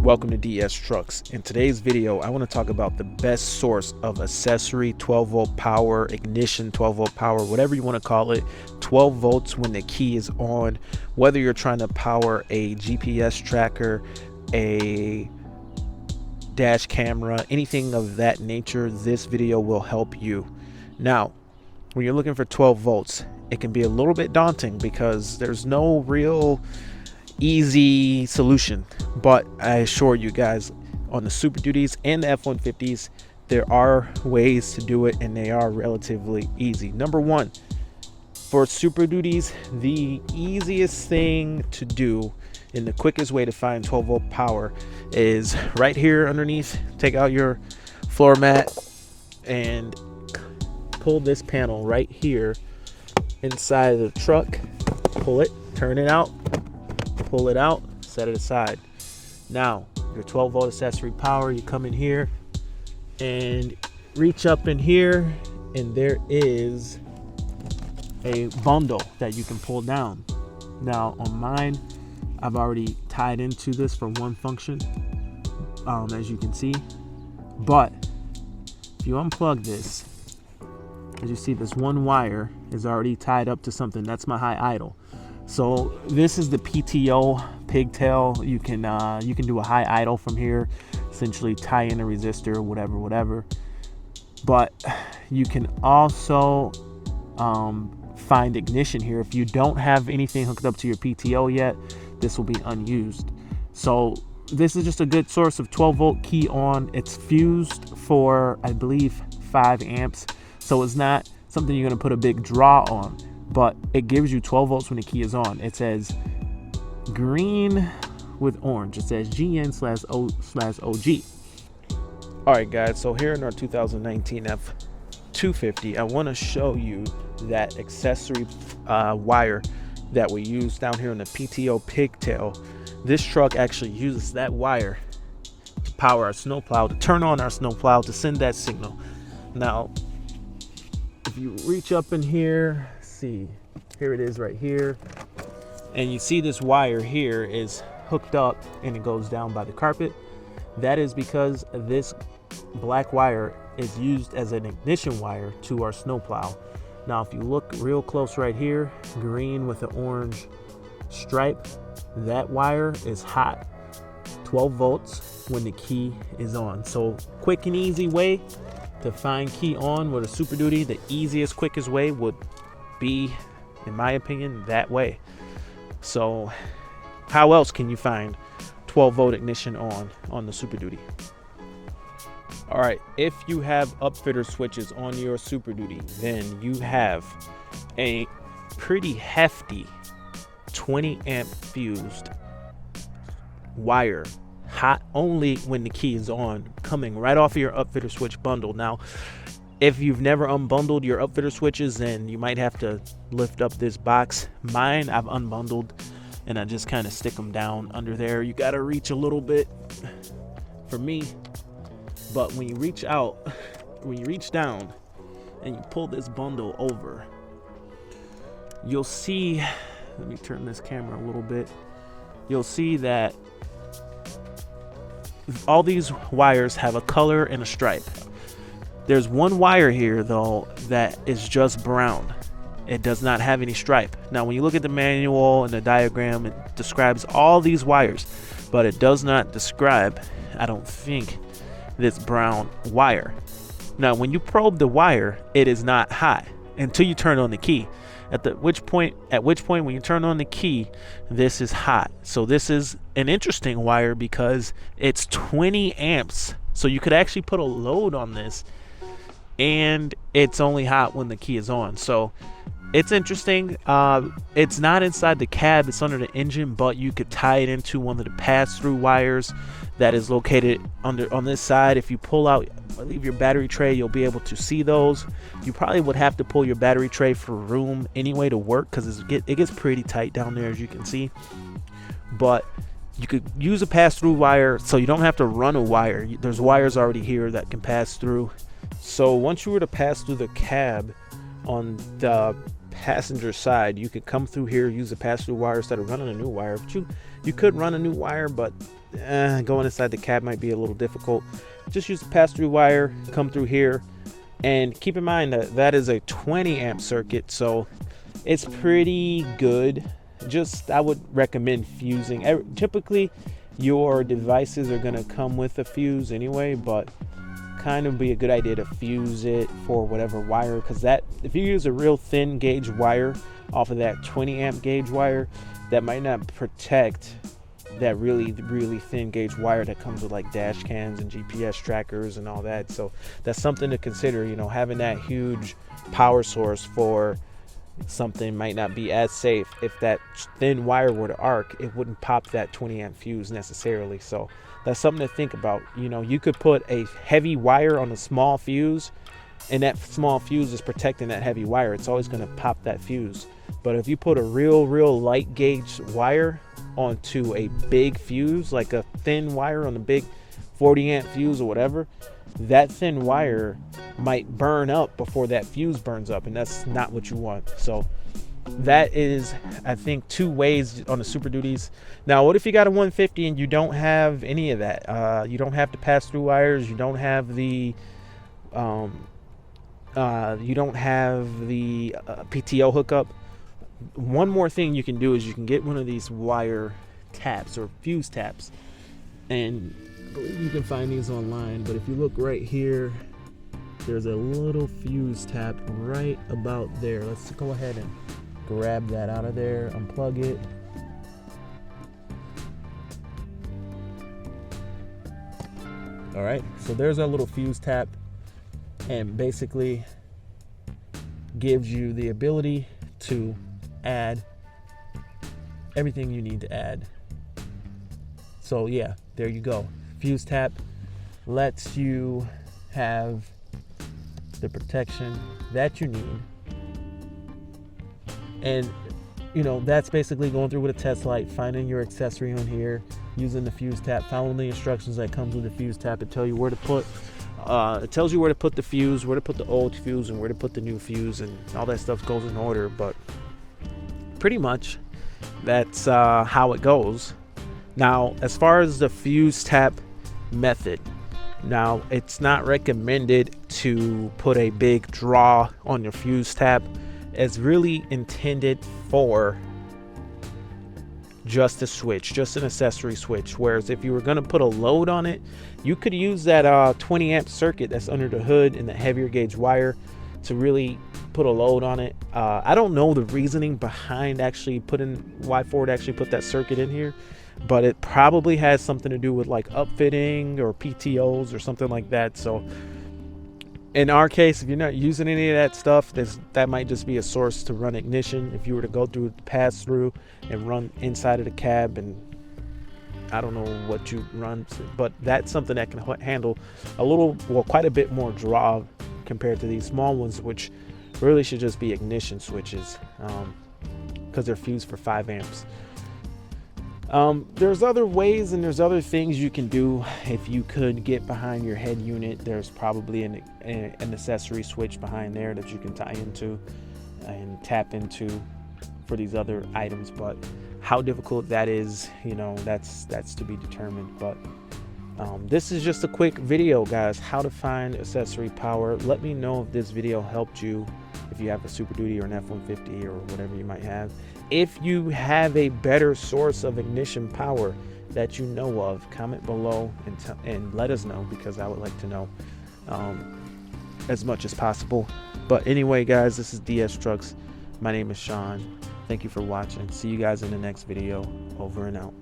Welcome to DS Trucks. In today's video, I want to talk about the best source of accessory 12 volt power, ignition 12 volt power, whatever you want to call it. 12 volts when the key is on, whether you're trying to power a GPS tracker, a dash camera, anything of that nature, this video will help you. Now, when you're looking for 12 volts, it can be a little bit daunting because there's no real easy solution, but I assure you guys, on the Super Duties and the F-150s, there are ways to do it, and they are relatively easy. Number one, for Super Duties, the easiest thing to do and the quickest way to find 12 volt power is right here underneath. Take out your floor mat and pull this panel right here inside of the truck. Pull it, turn it out, pull it out, set it aside. Now your 12 volt accessory power, you come in here and reach up in here, and there is a bundle that you can pull down. Now on mine, I've already tied into this for one function, as you can see, but if you unplug this, as you see, this one wire is already tied up to something. That's my high idle. So this is the PTO pigtail. You can do a high idle from here, essentially tie in a resistor, whatever. But you can also find ignition here. If you don't have anything hooked up to your PTO yet, this will be unused. So this is just a good source of 12 volt key on. It's fused for, I believe, 5 amps. So it's not something you're going to put a big draw on, but it gives you 12 volts when the key is on. It says green with orange. It says GN/O/OG. All right, guys. So here in our 2019 F-250, I want to show you that accessory wire that we use down here in the PTO pigtail. This truck actually uses that wire to power our snowplow, to turn on our snowplow, to send that signal. Now, if you reach up in here, see, here it is right here, and you see this wire here is hooked up and it goes down by the carpet. That is because this black wire is used as an ignition wire to our snowplow. Now if you look real close right here, green with an orange stripe, that wire is hot, 12 volts when the key is on. So quick and easy way to find key on with a Super Duty. The easiest, quickest way would be, in my opinion, that way. So how else can you find 12 volt ignition on the Super Duty? All right, if you have upfitter switches on your Super Duty, then you have a pretty hefty 20 amp fused wire, hot only when the key is on, coming right off of your upfitter switch bundle. Now, if you've never unbundled your upfitter switches, then you might have to lift up this box. Mine, I've unbundled and I just kind of stick them down under there. You got to reach a little bit for me, but when you reach out, when you reach down and you pull this bundle over, you'll see, let me turn this camera a little bit. You'll see that all these wires have a color and a stripe. There's one wire here though that is just brown. It does not have any stripe. Now when you look at the manual and the diagram, it describes all these wires, but it does not describe, I don't think, this brown wire. Now when you probe the wire, it is not hot until you turn on the key. At which point when you turn on the key, this is hot. So this is an interesting wire because it's 20 amps. So you could actually put a load on this and it's only hot when the key is on. So it's interesting. It's not inside the cab, it's under the engine, but you could tie it into one of the pass-through wires that is located on this side. If you pull out, I believe, your battery tray, you'll be able to see those. You probably would have to pull your battery tray for room anyway to work, because it gets pretty tight down there, as you can see. But you could use a pass-through wire, so you don't have to run a wire. There's wires already here that can pass through. So once you were to pass through the cab on the passenger side, you could come through here, use a pass-through wire instead of running a new wire. But you could run a new wire, but going inside the cab might be a little difficult. Just use the pass-through wire, come through here, and keep in mind that that is a 20 amp circuit, so it's pretty good. Just, I would recommend fusing. Typically your devices are going to come with a fuse anyway, but kind of be a good idea to fuse it for whatever wire, because that, if you use a real thin gauge wire off of that 20 amp gauge wire, that might not protect that really thin gauge wire that comes with like dash cams and GPS trackers and all that. So that's something to consider. You know, having that huge power source for something might not be as safe. If that thin wire were to arc, it wouldn't pop that 20 amp fuse necessarily. So that's something to think about. You know, you could put a heavy wire on a small fuse, and that small fuse is protecting that heavy wire. It's always going to pop that fuse. But if you put a real light gauge wire onto a big fuse, like a thin wire on a big 40 amp fuse or whatever, that thin wire might burn up before that fuse burns up, and that's not what you want. So that is, I think, 2 ways on the Super Duties. Now, what if you got a 150 and you don't have any of that? You don't have the pass-through wires, you don't have the PTO hookup. One more thing you can do is you can get one of these wire taps or fuse taps, and I believe you can find these online, but if you look right here, there's a little fuse tap right about there. Let's go ahead and grab that out of there, unplug it. All right, so there's our little fuse tap, and basically gives you the ability to add everything you need to add. So yeah, there you go. Fuse tap lets you have the protection that you need. And you know, that's basically going through with a test light, finding your accessory on here, using the fuse tap, following the instructions that comes with the fuse tap. It tells you where to put the fuse, where to put the old fuse, and where to put the new fuse, and all that stuff goes in order. But pretty much that's how it goes. Now, as far as the fuse tap method, now it's not recommended to put a big draw on your fuse tap. It's really intended for just a switch, just an accessory switch. Whereas if you were going to put a load on it, you could use that 20 amp circuit that's under the hood and the heavier gauge wire to really put a load on it. I don't know the reasoning behind actually why Ford actually put that circuit in here, but it probably has something to do with like upfitting or PTOs or something like that. So in our case, if you're not using any of that stuff, that might just be a source to run ignition. If you were to go through the pass through and run inside of the cab, and I don't know what you run, but that's something that can handle quite a bit more draw compared to these small ones, which really should just be ignition switches, because they're fused for 5 amps. There's other ways and there's other things you can do. If you could get behind your head unit, there's probably an accessory switch behind there that you can tie into and tap into for these other items. But how difficult that is, you know, that's to be determined. But this is just a quick video, guys, how to find accessory power. Let me know if this video helped you, if you have a Super Duty or an F-150 or whatever you might have. If you have a better source of ignition power that you know of, comment below and let us know, because I would like to know as much as possible. But anyway, guys, this is DS Trucks. My name is Sean. Thank you for watching. See you guys in the next video. Over and out.